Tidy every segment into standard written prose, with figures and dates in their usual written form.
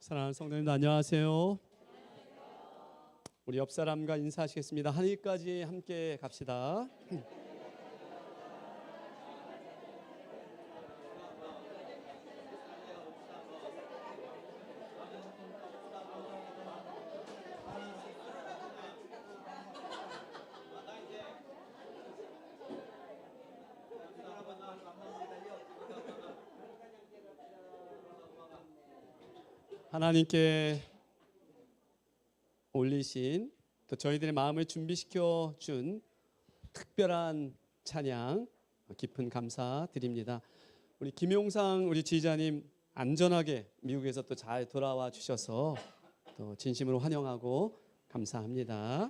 사랑하는 성도님들 안녕하세요. 우리 옆 사람과 인사하시겠습니다. 하늘까지 함께 갑시다. 하나님께 올리신 또 저희들의 마음을 준비시켜 준 특별한 찬양 깊은 감사 드립니다. 우리 김용상 우리 지휘자님 안전하게 미국에서 또 잘 돌아와 주셔서 또 진심으로 환영하고 감사합니다.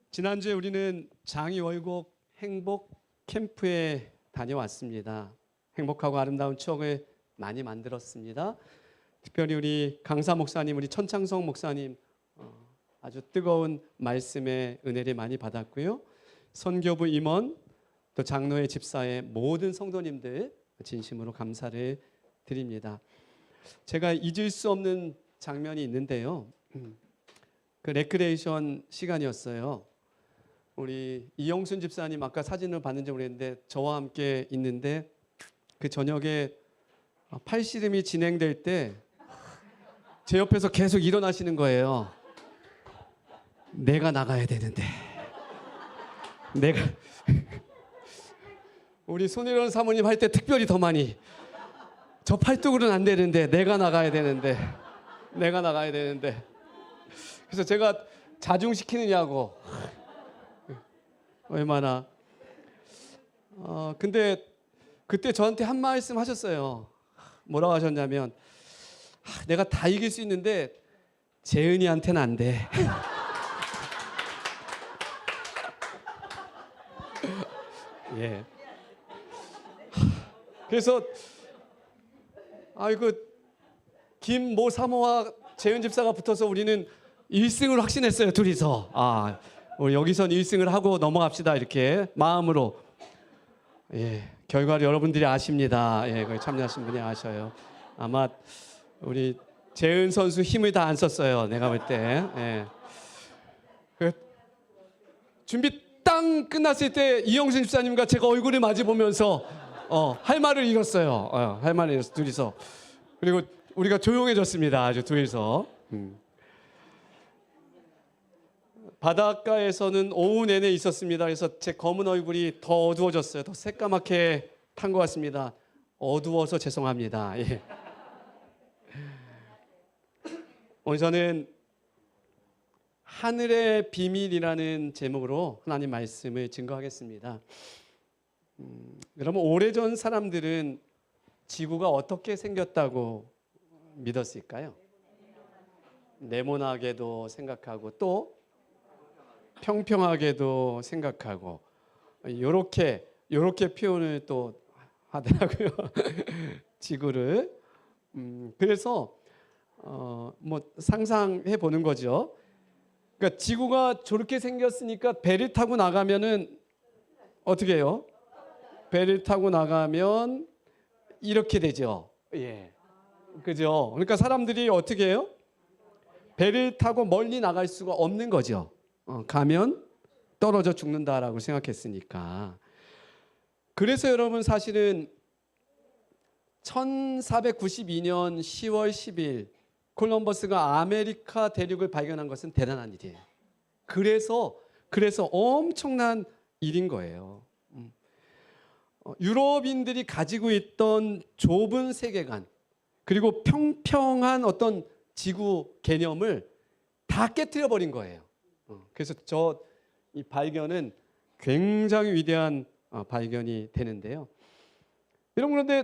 지난주에 우리는 장이월곡 행복 캠프에 다녀왔습니다. 행복하고 아름다운 추억을 많이 만들었습니다. 특별히 우리 강사 목사님, 우리 천창성 목사님 아주 뜨거운 말씀의 은혜를 많이 받았고요. 선교부 임원, 또 장로회 집사의 모든 성도님들 진심으로 감사를 드립니다. 제가 잊을 수 없는 장면이 있는데요. 그 레크레이션 시간이었어요. 우리 이영순 집사님 아까 사진을 봤는지 모르겠는데 저와 함께 있는데 그 저녁에 팔씨름이 진행될 때 제 옆에서 계속 일어나시는 거예요. 내가 나가야 되는데 내가 우리 손일원 사모님 할 때 특별히 더 많이 저 팔뚝으로는 안 되는데 내가 나가야 되는데 그래서 제가 자중시키느냐고 얼마나 근데 그때 저한테 한 말씀 하셨어요. 뭐라고 하셨냐면 내가 다 이길 수 있는데 재은이한테는 안 돼. 예. 그래서 김모 사모와 재은 집사가 붙어서 우리는 1승을 확신했어요. 둘이서 우리 여기선 1승을 하고 넘어갑시다 이렇게 마음으로. 예. 결과를 여러분들이 아십니다. 예, 거기 참여하신 분이 아셔요. 아마 우리 재은 선수 힘을 다 안 썼어요. 내가 볼 때. 예. 준비 땅 끝났을 때 이영순 집사님과 제가 얼굴을 마주 보면서 할 말을 잃었어요. 할 말을 잃었어 둘이서. 그리고 우리가 조용해졌습니다. 아주 둘이서. 바닷가에서는 오후 내내 있었습니다. 그래서 제 검은 얼굴이 더 어두워졌어요. 더 새까맣게 탄 것 같습니다. 어두워서 죄송합니다. 예. 오늘 저는 하늘의 비밀이라는 제목으로 하나님 말씀을 증거하겠습니다. 여러분 오래전 사람들은 지구가 어떻게 생겼다고 믿었을까요? 네모나게도 생각하고 또 평평하게도 생각하고 요렇게 표현을 또 하더라고요. 지구를. 그래서 뭐 상상해 보는 거죠. 그러니까 지구가 저렇게 생겼으니까 배를 타고 나가면은 어떻게 해요? 배를 타고 나가면 이렇게 되죠. 예. 그죠? 그러니까 사람들이 어떻게 해요? 배를 타고 멀리 나갈 수가 없는 거죠. 가면 떨어져 죽는다라고 생각했으니까. 그래서 여러분 사실은 1492년 10월 10일 콜럼버스가 아메리카 대륙을 발견한 것은 대단한 일이에요. 그래서 엄청난 일인 거예요. 유럽인들이 가지고 있던 좁은 세계관 그리고 평평한 어떤 지구 개념을 다 깨트려 버린 거예요. 그래서 이 발견은 굉장히 위대한 발견이 되는데요. 여러분 그런데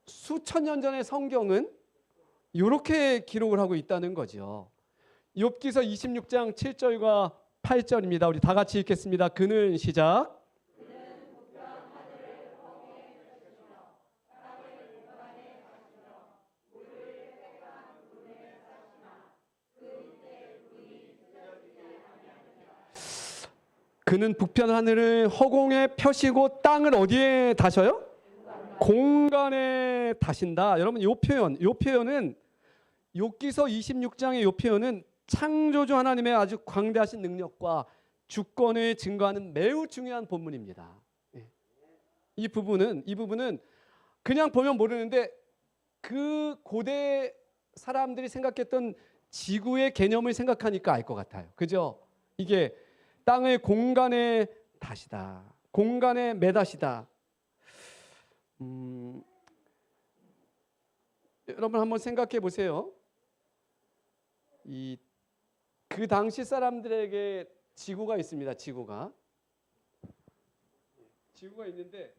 수천 년 전의 성경은 이렇게 기록을 하고 있다는 거죠. 욥기서 26장 7절과 8절입니다. 우리 다 같이 읽겠습니다. 그는 시작. 그는 북편 하늘을 허공에 펴시고 땅을 어디에 다셔요? 공간에 다신다. 여러분 이 표현은 욥기서 26장의 요 표현은 창조주 하나님의 아주 광대하신 능력과 주권을 증거하는 매우 중요한 본문입니다. 이 부분은 그냥 보면 모르는데 그 고대 사람들이 생각했던 지구의 개념을 생각하니까 알 것 같아요. 그죠? 이게 땅의 공간의 닷이다. 공간의 매닷이다. 여러분 한번 생각해 보세요. 그 당시 사람들에게 지구가 있습니다. 지구가 있는데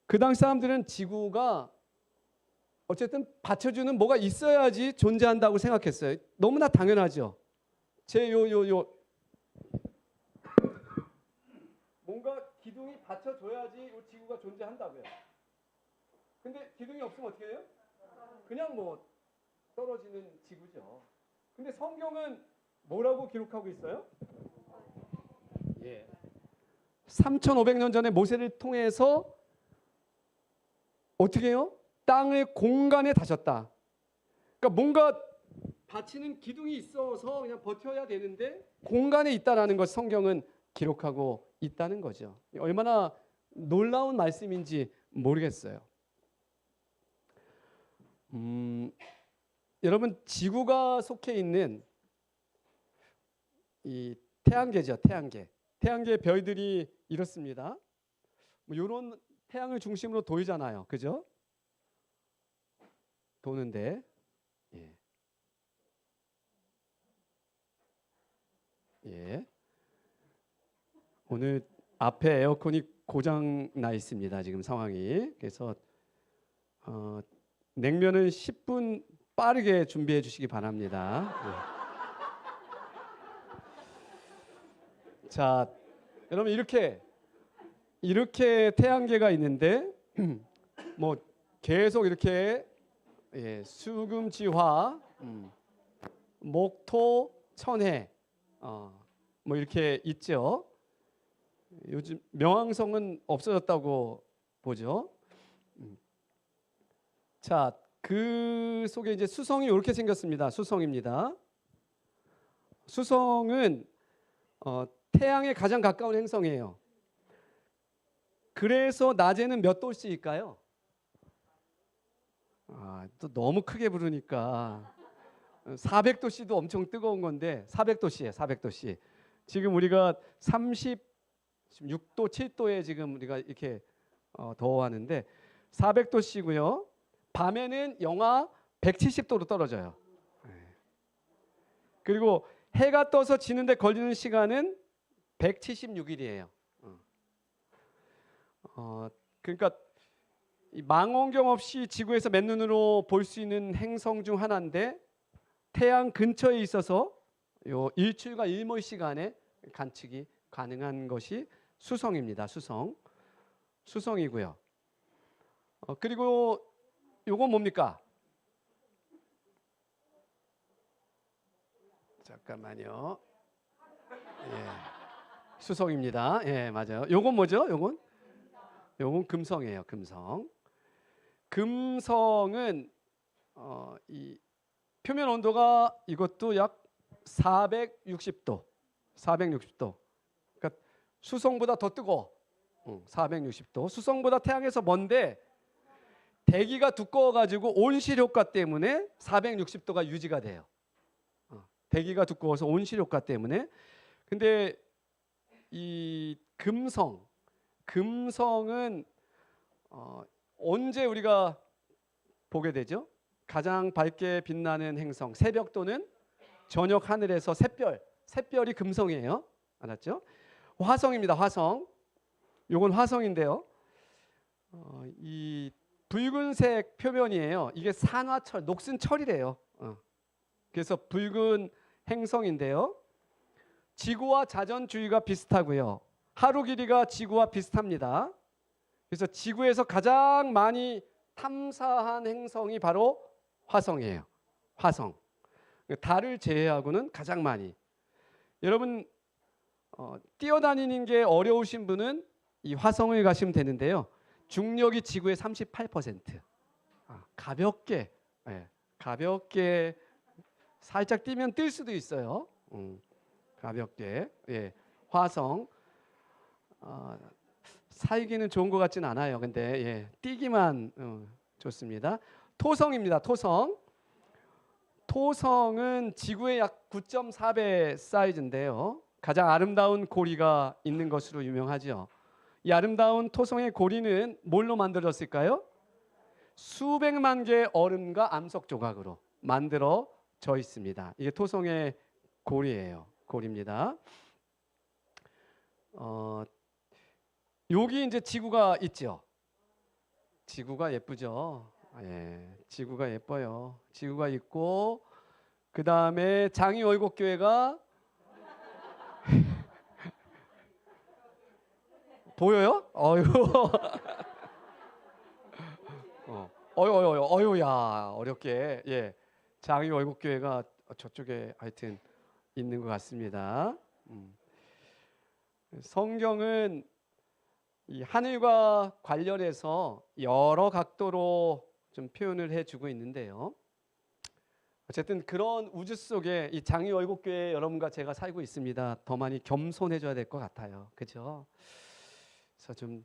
그 당시 사람들은 지구가 어쨌든 받쳐주는 뭐가 있어야지 존재한다고 생각했어요. 너무나 당연하죠. 뭔가 기둥이 받쳐줘야지 이 지구가 존재한다고요. 근데 기둥이 없으면 어떻게 해요? 그냥 뭐 떨어지는 지구죠. 근데 성경은 뭐라고 기록하고 있어요? 3,500년 전에 모세를 통해서 어떻게 해요? 땅의 공간에 다셨다. 그러니까 뭔가 받치는 기둥이 있어서 그냥 버텨야 되는데 공간에 있다라는 것 성경은 기록하고 있다는 거죠. 얼마나 놀라운 말씀인지 모르겠어요. 여러분 지구가 속해 있는 이 태양계죠. 태양계 별들이 이렇습니다. 뭐 이런 태양을 중심으로 돌잖아요. 그죠? 도는데 오늘 앞에 에어컨이 고장 나 있습니다. 지금 상황이. 그래서 냉면은 10분 빠르게 준비해 주시기 바랍니다. 자, 여러분 이렇게 태양계가 있는데 뭐 계속 이렇게 수금지화, 목토, 천해 뭐 이렇게 있죠. 요즘 명왕성은 없어졌다고 보죠. 자, 그 속에 이제 수성이 이렇게 생겼습니다. 수성입니다. 수성은 태양에 가장 가까운 행성이에요. 그래서 낮에는 몇 도씨일까요? 또 너무 크게 부르니까 400도씨도 엄청 뜨거운 건데 400도씨예요. 400도씨. 지금 우리가 36도, 7도에 지금 우리가 이렇게 더워하는데 400도씨고요. 밤에는 영하 170도로 떨어져요. 그리고 해가 떠서 지는데 걸리는 시간은 176일이에요. 그러니까 망원경 없이 지구에서 맨눈으로 볼 수 있는 행성 중 하나인데 태양 근처에 있어서 요 일출과 일몰 시간에 관측이 가능한 것이 수성입니다. 수성이고요. 그리고 요건 뭡니까? 잠깐만요. 수성입니다. 맞아요. 요건 뭐죠? 요건 금성이에요. 금성은 이 표면 온도가 이것도 약 460도. 그러니까 수성보다 더 뜨거워. 460도. 수성보다 태양에서 먼데 대기가 두꺼워가지고 온실 효과 때문에 460도가 유지가 돼요. 대기가 두꺼워서 온실 효과 때문에. 근데 이 금성은 언제 우리가 보게 되죠? 가장 밝게 빛나는 행성 새벽 또는 저녁 하늘에서 샛별이 금성이에요. 알았죠? 화성입니다. 화성. 요건 화성인데요. 이 붉은색 표면이에요. 이게 산화철, 녹슨 철이래요. 그래서 붉은 행성인데요. 지구와 자전 주위가 비슷하고요. 하루 길이가 지구와 비슷합니다. 그래서 지구에서 가장 많이 탐사한 행성이 바로 화성이에요. 화성. 달을 제외하고는 가장 많이. 여러분 뛰어다니는 게 어려우신 분은 이 화성을 가시면 되는데요. 중력이 지구의 38%. 가볍게 살짝 뛰면 뜰 수도 있어요. 가볍게. 예. 화성. 살기는 좋은 것 같진 않아요. 근데 예, 뛰기만 좋습니다. 토성입니다. 토성. 토성은 지구의 약 9.4배 사이즈인데요. 가장 아름다운 고리가 있는 것으로 유명하죠. 이 아름다운 토성의 고리는 뭘로 만들어졌을까요? 수백만 개의 얼음과 암석 조각으로 만들어져 있습니다. 이게 토성의 고리예요. 고리입니다. 여기 이제 지구가 있죠. 지구가 예쁘죠. 예, 지구가 예뻐요. 지구가 있고 그 다음에 장이월곡교회가 보여요? 어유야 어렵게 예, 장이월곡교회가 저쪽에 하여튼 있는 것 같습니다. 성경은 이 하늘과 관련해서 여러 각도로 좀 표현을 해주고 있는데요. 어쨌든 그런 우주 속에 이 장이월곡교회 여러분과 제가 살고 있습니다. 더 많이 겸손해져야 될 것 같아요. 그렇죠? 그래서 좀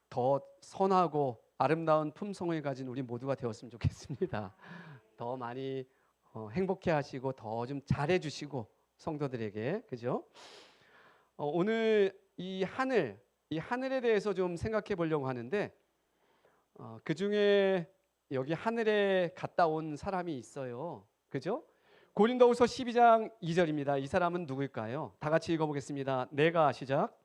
더 선하고 아름다운 품성을 가진 우리 모두가 되었으면 좋겠습니다. 더 많이 행복해하시고 더 좀 잘해주시고 성도들에게 그죠? 오늘 이 하늘에 대해서 좀 생각해 보려고 하는데 그 중에 여기 하늘에 갔다 온 사람이 있어요. 그죠? 고린도후서 12장 2절입니다. 이 사람은 누구일까요? 다 같이 읽어보겠습니다. 내가 시작.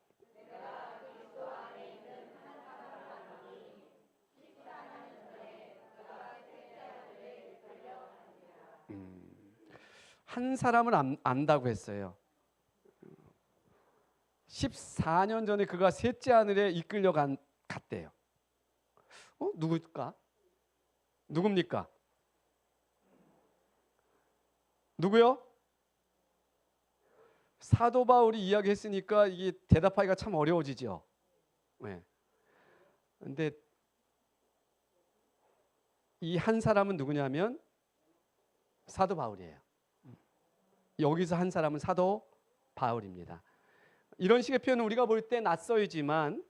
한 사람을 안다고 했어요. 14년 전에 그가 셋째 하늘에 이끌려 갔대요. 누굴까? 누굽니까? 누구요? 사도 바울이 이야기했으니까 이게 대답하기가 참 어려워지죠. 네. 근데 이 한 사람은 누구냐면 사도 바울이에요. 여기서 한 사람은 사도 바울입니다. 이런 식의 표현은 우리가 볼 때 낯설지만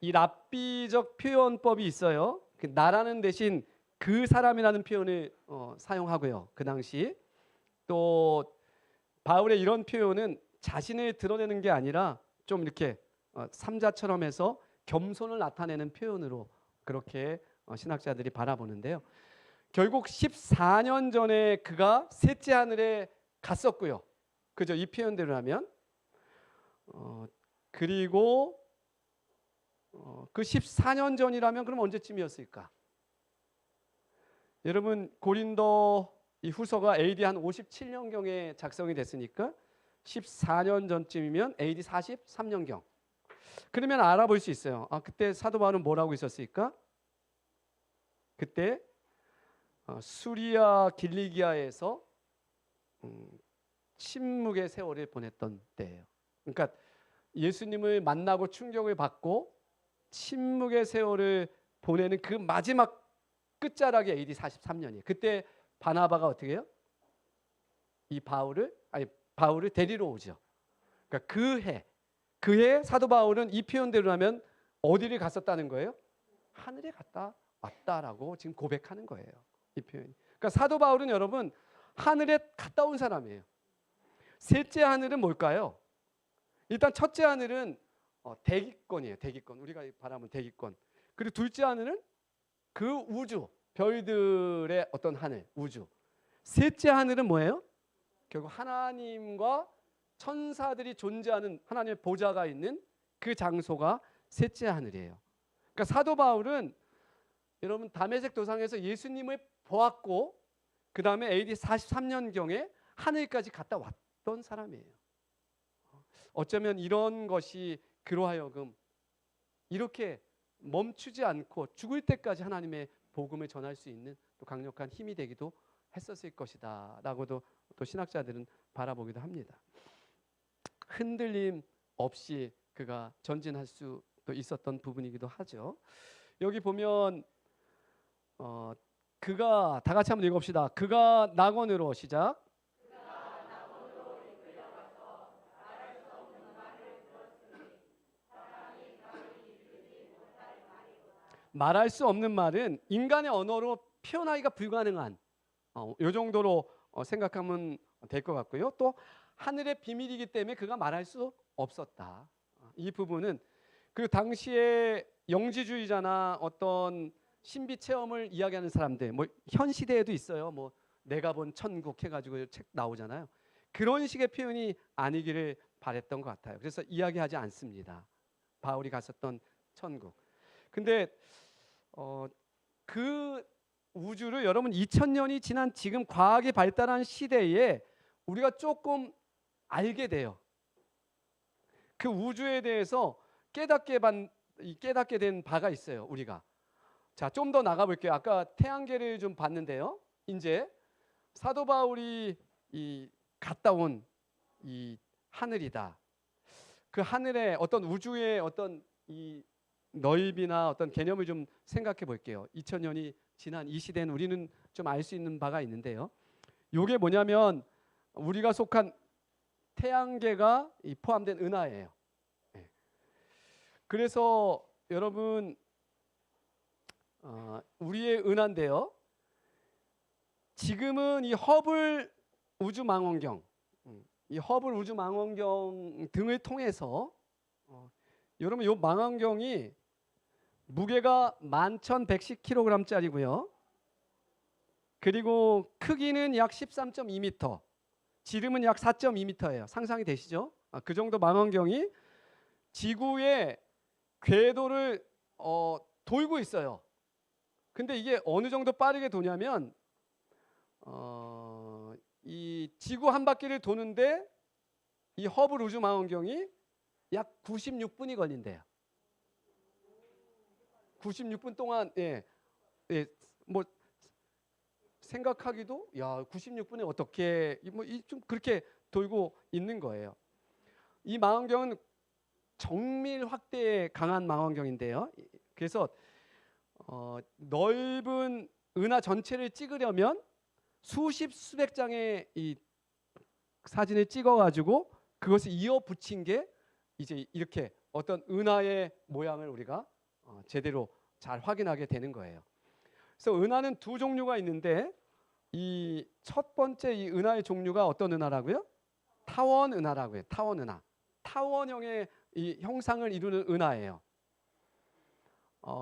이 랍비적 표현법이 있어요. 나라는 대신 그 사람이라는 표현을 사용하고요. 그 당시 또 바울의 이런 표현은 자신을 드러내는 게 아니라 좀 이렇게 삼자처럼 해서 겸손을 나타내는 표현으로 그렇게 신학자들이 바라보는데요. 결국 14년 전에 그가 셋째 하늘에 갔었고요. 그죠? 이 표현대로라면 그리고 그 14년 전이라면 그럼 언제쯤이었을까? 여러분 고린도 이 후서가 AD 한 57년경에 작성이 됐으니까 14년 전쯤이면 AD 43년경. 그러면 알아볼 수 있어요. 그때 사도 바울은 뭐라고 있었을까? 그때 수리아 길리기아에서 침묵의 세월을 보냈던 때예요. 그러니까 예수님을 만나고 충격을 받고 침묵의 세월을 보내는 그 마지막 끝자락이 AD 43년이에요. 그때 바나바가 어떻게 해요? 이 바울을 데리러 오죠. 그러니까 그 해 사도 바울은 이 표현대로라면 어디를 갔었다는 거예요? 하늘에 갔다 왔다라고 지금 고백하는 거예요. 이 표현이. 그러니까 사도 바울은 여러분 하늘에 갔다 온 사람이에요. 셋째 하늘은 뭘까요? 일단 첫째 하늘은 대기권이에요. 대기권. 우리가 바라면 대기권. 그리고 둘째 하늘은 그 우주, 별들의 어떤 하늘, 우주. 셋째 하늘은 뭐예요? 결국 하나님과 천사들이 존재하는 하나님의 보좌가 있는 그 장소가 셋째 하늘이에요. 그러니까 사도 바울은 여러분 다메섹 도상에서 예수님을 보았고 그 다음에 AD 43년경에 하늘까지 갔다 왔던 사람이에요. 어쩌면 이런 것이 그로 하여금 이렇게 멈추지 않고 죽을 때까지 하나님의 복음을 전할 수 있는 또 강력한 힘이 되기도 했었을 것이다 라고도 또 신학자들은 바라보기도 합니다. 흔들림 없이 그가 전진할 수도 있었던 부분이기도 하죠. 여기 보면 그가 다 같이 한번 읽읍시다. 그가 낙원으로 시작. 말할 수 없는 말은 인간의 언어로 표현하기가 불가능한 이 정도로 생각하면 될 것 같고요. 또 하늘의 비밀이기 때문에 그가 말할 수 없었다. 이 부분은 그 당시에 영지주의자나 어떤 신비 체험을 이야기하는 사람들, 뭐 현 시대에도 있어요. 뭐 내가 본 천국 해가지고 책 나오잖아요. 그런 식의 표현이 아니기를 바랬던 것 같아요. 그래서 이야기하지 않습니다. 바울이 갔었던 천국. 근데 그 우주를 여러분 2000년이 지난 지금 과학이 발달한 시대에 우리가 조금 알게 돼요. 그 우주에 대해서 깨닫게 된 바가 있어요. 우리가. 자, 좀 더 나가 볼게요. 아까 태양계를 좀 봤는데요. 이제 사도 바울이 갔다 온 이 하늘이다. 그 하늘의 어떤 우주의 어떤 이 넓이나 어떤 개념을 좀 생각해 볼게요. 2000년이 지난 이 시대는 우리는 좀 알 수 있는 바가 있는데요. 이게 뭐냐면 우리가 속한 태양계가 포함된 은하예요. 그래서 여러분 우리의 은하인데요. 지금은 이 허블 우주망원경, 이 허블 우주망원경 등을 통해서 여러분 이 망원경이 무게가 11,110kg짜리고요. 그리고 크기는 약 13.2m, 지름은 약 4.2m예요. 상상이 되시죠? 그 정도 망원경이 지구의 궤도를 돌고 있어요. 근데 이게 어느 정도 빠르게 도냐면 이 지구 한 바퀴를 도는데 이 허블 우주 망원경이 약 96분이 걸린대요. 96분 동안 뭐 생각하기도 96분에 어떻게 좀 그렇게 돌고 있는 거예요. 이 망원경은 정밀 확대에 강한 망원경인데요. 그래서 넓은 은하 전체를 찍으려면 수백 장의 이 사진을 찍어가지고 그것을 이어 붙인 게 이제 이렇게 어떤 은하의 모양을 우리가 제대로 잘 확인하게 되는 거예요. 그래서 은하는 두 종류가 있는데 이 첫 번째 이 은하의 종류가 어떤 은하라고요? 타원 은하라고요. 타원 은하. 타원형의 이 형상을 이루는 은하예요.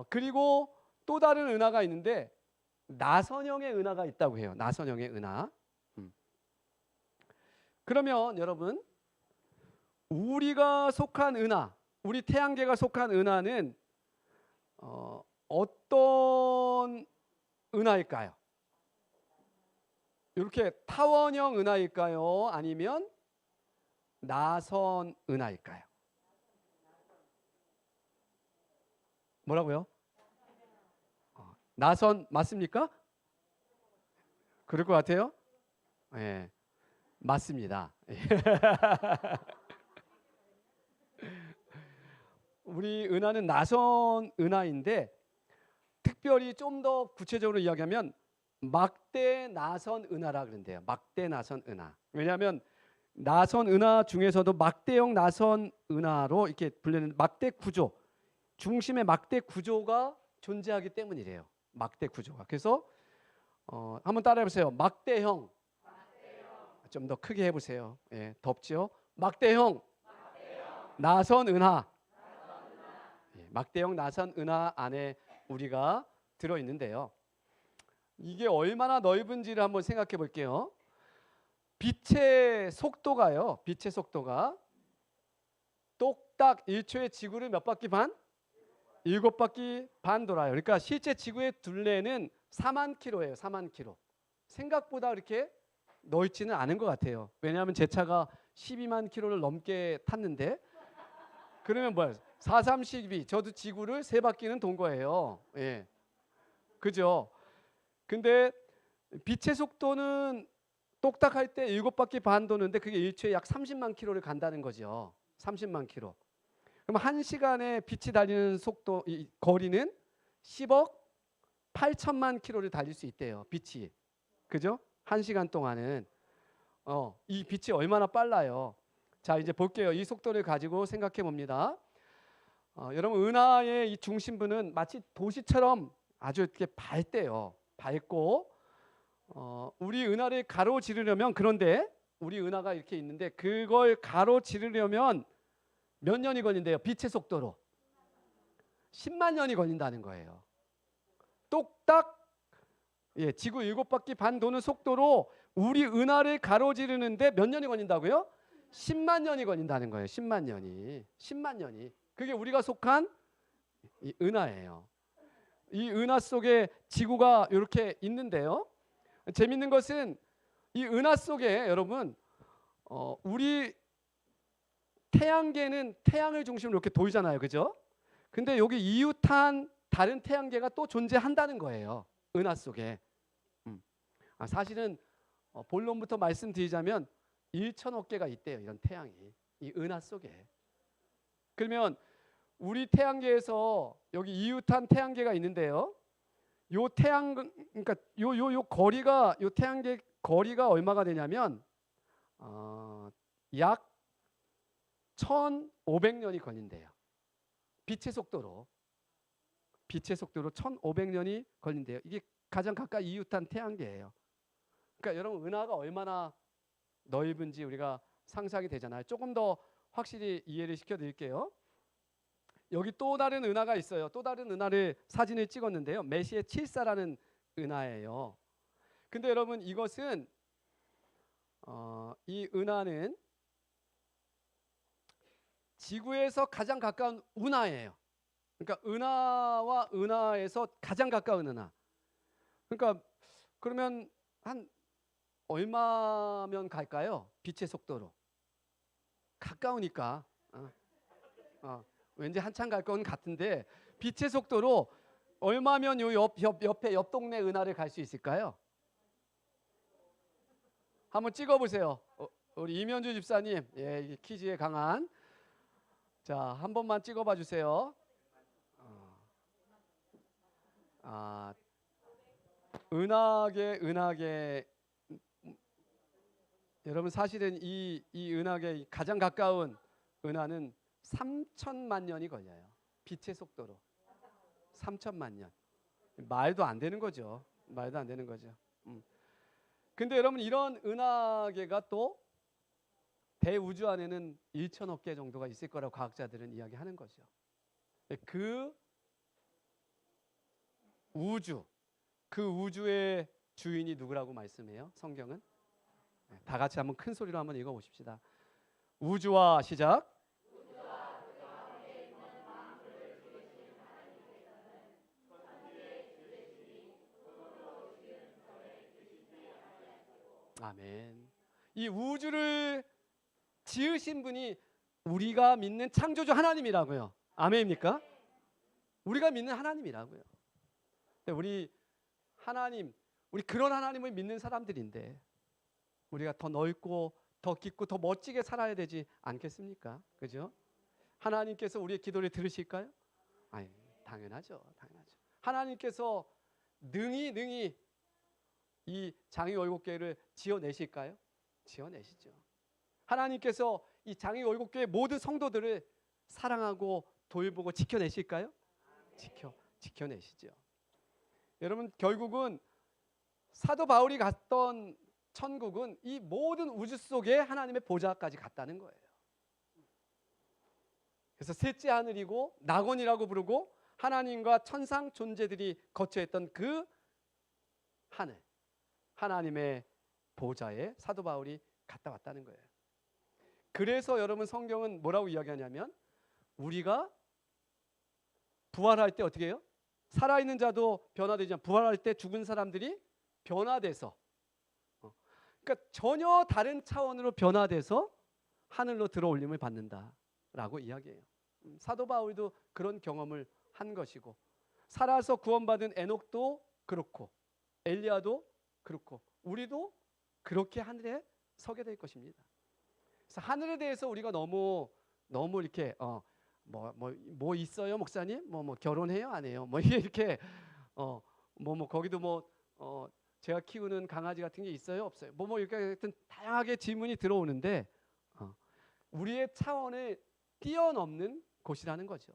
그리고 또 다른 은하가 있는데 나선형의 은하가 있다고 해요. 나선형의 은하. 그러면 여러분 우리가 속한 은하, 우리 태양계가 속한 은하는 어떤 은하일까요? 이렇게 타원형 은하일까요? 아니면 나선 은하일까요? 뭐라고요? 나선 맞습니까? 그럴 것 같아요? 네, 맞습니다. 우리 은하는 나선 은하인데 특별히 좀 더 구체적으로 이야기하면 막대 나선 은하라 그런대요. 막대 나선 은하. 왜냐하면 나선 은하 중에서도 막대형 나선 은하로 이렇게 불리는 막대 구조, 중심에 막대 구조가 존재하기 때문이래요. 막대 구조가. 그래서 한번 따라해 보세요. 막대형. 좀 더 크게 해보세요. 예, 덥죠? 막대형. 나선 은하. 예, 막대형 나선 은하 안에 우리가 들어 있는데요. 이게 얼마나 넓은지를 한번 생각해 볼게요. 빛의 속도가요. 빛의 속도가 똑딱 1초에 지구를 몇 바퀴 반? 7바퀴 반 돌아요. 그러니까 실제 지구의 둘레는 4만 킬로예요. 4만 킬로. 생각보다 그렇게 넓지는 않은 것 같아요. 왜냐하면 제 차가 12만 킬로를 넘게 탔는데 그러면 뭐야? 4, 3, 12. 저도 지구를 3바퀴는 돈 거예요. 예. 그죠? 근데 빛의 속도는 똑딱할 때 7바퀴 반 도는데 그게 1초에 약 30만 킬로를 간다는 거죠. 30만 킬로. 그럼 1시간에 빛이 달리는 속도, 이 거리는 10억 8천만 킬로를 달릴 수 있대요. 빛이. 그죠? 1시간 동안은. 이 빛이 얼마나 빨라요. 자, 이제 볼게요. 이 속도를 가지고 생각해 봅니다. 여러분, 은하의 이 중심부는 마치 도시처럼 아주 이렇게 밝대요. 밝고, 우리 은하를 가로지르려면, 그런데 우리 은하가 이렇게 있는데 그걸 가로지르려면 몇 년이 걸린대요? 빛의 속도로 10만 년이 걸린다는 거예요. 똑딱 지구 7바퀴 반 도는 속도로 우리 은하를 가로지르는데 몇 년이 걸린다고요? 10만 년이 걸린다는 거예요. 10만 년이. 그게 우리가 속한 이 은하예요. 이 은하 속에 지구가 이렇게 있는데요. 재밌는 것은 이 은하 속에 여러분 우리 태양계는 태양을 중심으로 이렇게 돌잖아요. 그죠? 근데 여기 이웃한 다른 태양계가 또 존재한다는 거예요. 은하 속에. 사실은 본론부터 말씀드리자면 1천억 개가 있대요. 이런 태양이. 이 은하 속에. 그러면 우리 태양계에서 여기 이웃한 태양계가 있는데요. 요 그러니까 요 거리가, 요 태양계 거리가 얼마가 되냐면 약 1,500년이 걸린대요. 빛의 속도로 1,500년이 걸린대요. 이게 가장 가까이 이웃한 태양계예요. 그러니까 여러분, 은하가 얼마나 넓은지 우리가 상상이 되잖아요. 조금 더 확실히 이해를 시켜드릴게요. 여기 또 다른 은하가 있어요. 또 다른 은하를 사진을 찍었는데요. 메시에 74라는 은하예요. 근데 여러분, 이것은 이 은하는 지구에서 가장 가까운 은하예요. 그러니까 은하와 은하에서 가장 가까운 은하. 그러니까 그러면 한 얼마면 갈까요? 빛의 속도로. 가까우니까. 왠지 한참 갈 건 같은데 빛의 속도로 얼마면 요 옆 동네 은하를 갈 수 있을까요? 한번 찍어보세요. 우리 이면주 집사님, 퀴즈에 강한. 자, 한 번만 찍어봐 주세요. 은하계. 여러분, 사실은 이 은하계 가장 가까운 은하는 3천만 년이 걸려요. 빛의 속도로 3천만 년. 말도 안 되는 거죠. 근데 여러분, 이런 은하계가 또 대우주 안에는 1천억 개 정도가 있을 거라고 과학자들은 이야기하는 거죠. 그 우주의 주인이 누구라고 말씀해요? 성경은? 다 같이 한번 큰 소리로 한번 읽어보십시다. 우주와 시작. 아멘. 이 우주를 지으신 분이 우리가 믿는 창조주 하나님이라고요. 아멘입니까? 우리가 믿는 하나님이라고요. 우리 하나님, 우리 그런 하나님을 믿는 사람들인데 우리가 더 넓고 더 깊고 더 멋지게 살아야 되지 않겠습니까? 그죠? 하나님께서 우리의 기도를 들으실까요? 아니, 당연하죠. 하나님께서 능히 이 장이 7개를 지어내실까요? 지어내시죠. 하나님께서 이 장이 7개의 모든 성도들을 사랑하고 돌보고 지켜내실까요? 지켜내시죠. 여러분, 결국은 사도 바울이 갔던 천국은 이 모든 우주 속에 하나님의 보좌까지 갔다는 거예요. 그래서 셋째 하늘이고 낙원이라고 부르고 하나님과 천상 존재들이 거처했던 그 하늘, 하나님의 보좌에 사도 바울이 갔다 왔다는 거예요. 그래서 여러분, 성경은 뭐라고 이야기하냐면 우리가 부활할 때 어떻게 해요? 살아있는 자도 변화되지만 부활할 때 죽은 사람들이 변화돼서, 그러니까 전혀 다른 차원으로 변화돼서 하늘로 들어올림을 받는다라고 이야기해요. 사도 바울도 그런 경험을 한 것이고, 살아서 구원받은 에녹도 그렇고 엘리야도 그렇고 우리도 그렇게 하늘에 서게 될 것입니다. 그래서 하늘에 대해서 우리가 너무 이렇게 뭐 있어요 목사님? 뭐 결혼해요 안 해요? 뭐 이렇게 거기도 제가 키우는 강아지 같은 게 있어요, 없어요? 이렇게 하여튼 다양하게 질문이 들어오는데 우리의 차원을 뛰어넘는 곳이라는 거죠.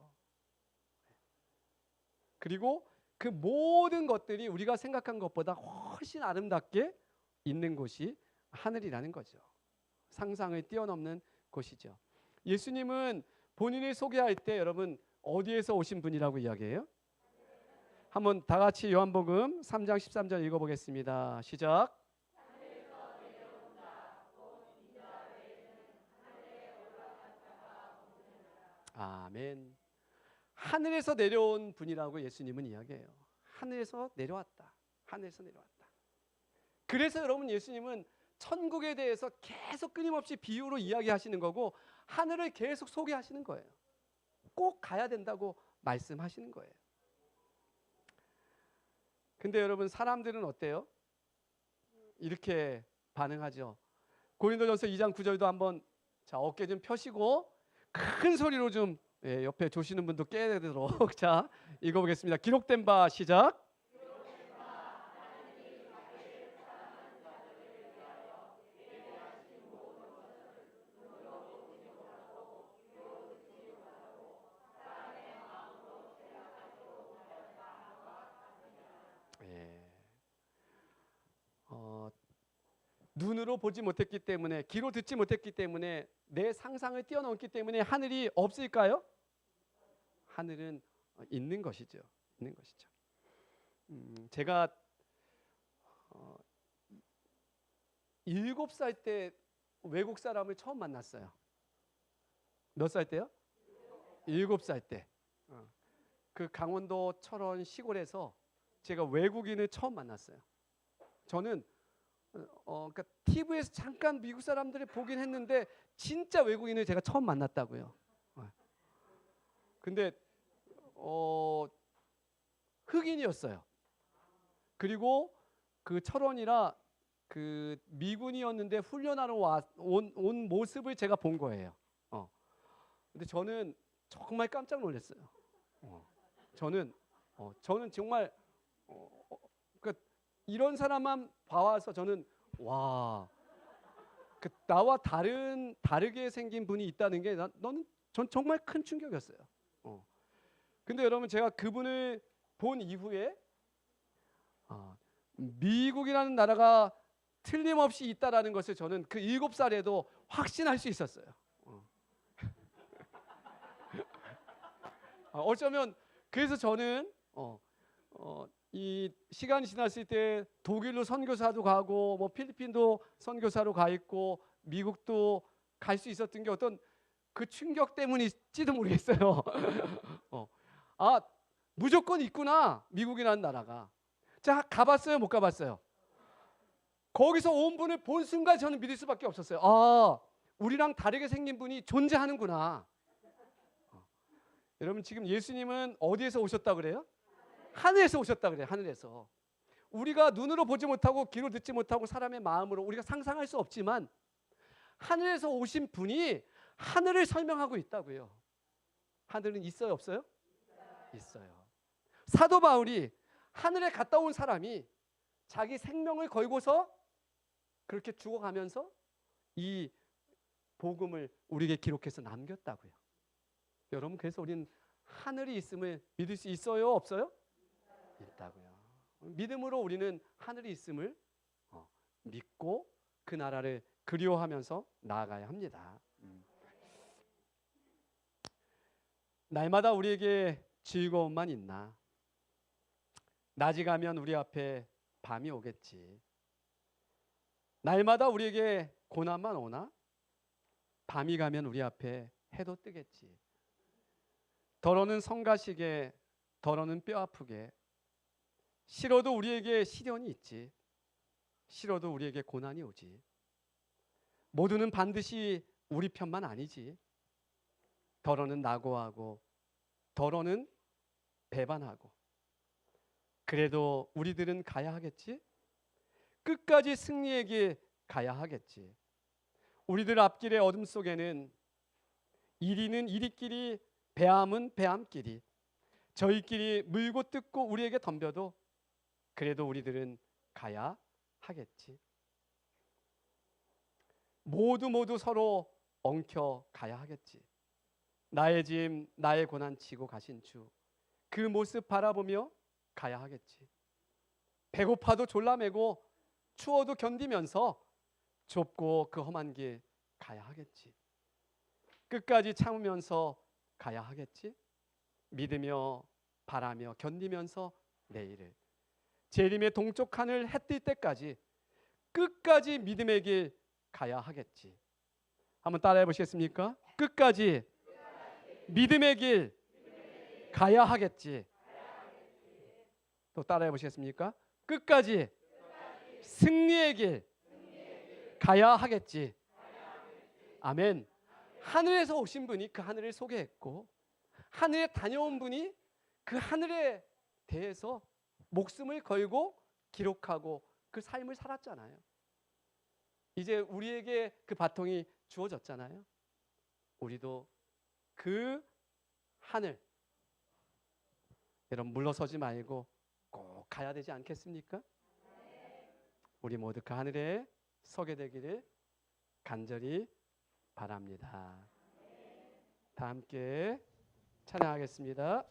그리고 그 모든 것들이 우리가 생각한 것보다 훨씬 아름답게 있는 곳이 하늘이라는 거죠. 상상을 뛰어넘는 곳이죠. 예수님은 본인을 소개할 때 여러분 어디에서 오신 분이라고 이야기해요? 한번 다 같이 요한복음 3장 13절 읽어보겠습니다. 시작. 아멘. 하늘에서 내려온 분이라고 예수님은 이야기해요. 하늘에서 내려왔다. 하늘에서 내려왔다. 그래서 여러분 예수님은 천국에 대해서 계속 끊임없이 비유로 이야기하시는 거고 하늘을 계속 소개하시는 거예요. 꼭 가야 된다고 말씀하시는 거예요. 근데 여러분 사람들은 어때요? 이렇게 반응하죠. 고린도전서 2장 9절도 한번 어깨 좀 펴시고 큰 소리로 좀 옆에 조시는 분도 깨야 되도록 자 읽어보겠습니다. 기록된 바 시작. 눈으로 보지 못했기 때문에 귀로 듣지 못했기 때문에 내 상상을 뛰어넘기 때문에 하늘이 없을까요? 하늘은 있는 것이죠. 있는 것이죠. 제가 7살 때 외국 사람을 처음 만났어요. 몇 살 때요? 7살 때. 그 강원도 철원 시골에서 제가 외국인을 처음 만났어요. 저는 그러니까 TV에서 잠깐 미국 사람들을 보긴 했는데 진짜 외국인을 제가 처음 만났다고요. 근데 흑인이었어요. 그리고 그 철원이라 그 미군이었는데 훈련하러 온 모습을 제가 본 거예요. 근데 저는 정말 깜짝 놀랐어요. 저는 정말 그러니까 이런 사람만 봐와서 저는 나와 다르게 생긴 분이 있다는 게 전 정말 큰 충격이었어요. 근데 여러분 제가 그분을 본 이후에 미국이라는 나라가 틀림없이 있다라는 것을 저는 그 7살에도 확신할 수 있었어요. 어쩌면 그래서 저는 이 시간이 지났을 때 독일로 선교사도 가고 필리핀도 선교사로 가 있고 미국도 갈 수 있었던 게 어떤 그 충격 때문일지도 모르겠어요. 무조건 있구나 미국이라는 나라가. 자 가봤어요 못 가봤어요? 거기서 온 분을 본 순간 저는 믿을 수밖에 없었어요. 우리랑 다르게 생긴 분이 존재하는구나. 여러분 지금 예수님은 어디에서 오셨다 그래요? 하늘에서 오셨다 그래요. 하늘에서. 우리가 눈으로 보지 못하고 귀로 듣지 못하고 사람의 마음으로 우리가 상상할 수 없지만 하늘에서 오신 분이 하늘을 설명하고 있다고요. 하늘은 있어요 없어요? 있어요. 사도 바울이 하늘에 갔다 온 사람이 자기 생명을 걸고서 그렇게 죽어가면서 이 복음을 우리에게 기록해서 남겼다고요. 여러분 그래서 우리는 하늘이 있음을 믿을 수 있어요 없어요? 있다고요. 믿음으로 우리는 하늘이 있음을 믿고 그 나라를 그리워하면서 나아가야 합니다. 날마다 우리에게 즐거움만 있나? 낮이 가면 우리 앞에 밤이 오겠지. 날마다 우리에게 고난만 오나? 밤이 가면 우리 앞에 해도 뜨겠지. 더러는 성가시게, 더러는 뼈 아프게. 싫어도 우리에게 시련이 있지. 싫어도 우리에게 고난이 오지. 모두는 반드시 우리 편만 아니지. 더러는 낙오하고 더러는 배반하고. 그래도 우리들은 가야 하겠지. 끝까지 승리에게 가야 하겠지. 우리들 앞길의 어둠 속에는 이리는 이리끼리 배암은 배암끼리 저희끼리 물고 뜯고 우리에게 덤벼도 그래도 우리들은 가야 하겠지. 모두 서로 엉켜 가야 하겠지. 나의 짐, 나의 고난 지고 가신 주, 그 모습 바라보며 가야 하겠지. 배고파도 졸라매고 추워도 견디면서 좁고 그 험한 길 가야 하겠지. 끝까지 참으면서 가야 하겠지. 믿으며 바라며 견디면서 내일을, 재림의 동쪽 하늘 해 뜰 때까지 끝까지 믿음의 길 가야 하겠지. 한번 따라해 보시겠습니까? 끝까지 믿음의 길 가야 하겠지. 또 따라해 보시겠습니까? 끝까지 승리의 길 가야 하겠지. 아멘. 하늘에서 오신 분이 그 하늘을 소개했고, 하늘에 다녀온 분이 그 하늘에 대해서 목숨을 걸고 기록하고 그 삶을 살았잖아요. 이제 우리에게 그 바통이 주어졌잖아요. 우리도 그 하늘, 여러분 물러서지 말고 꼭 가야 되지 않겠습니까? 우리 모두 그 하늘에 서게 되기를 간절히 바랍니다. 다 함께 찬양하겠습니다.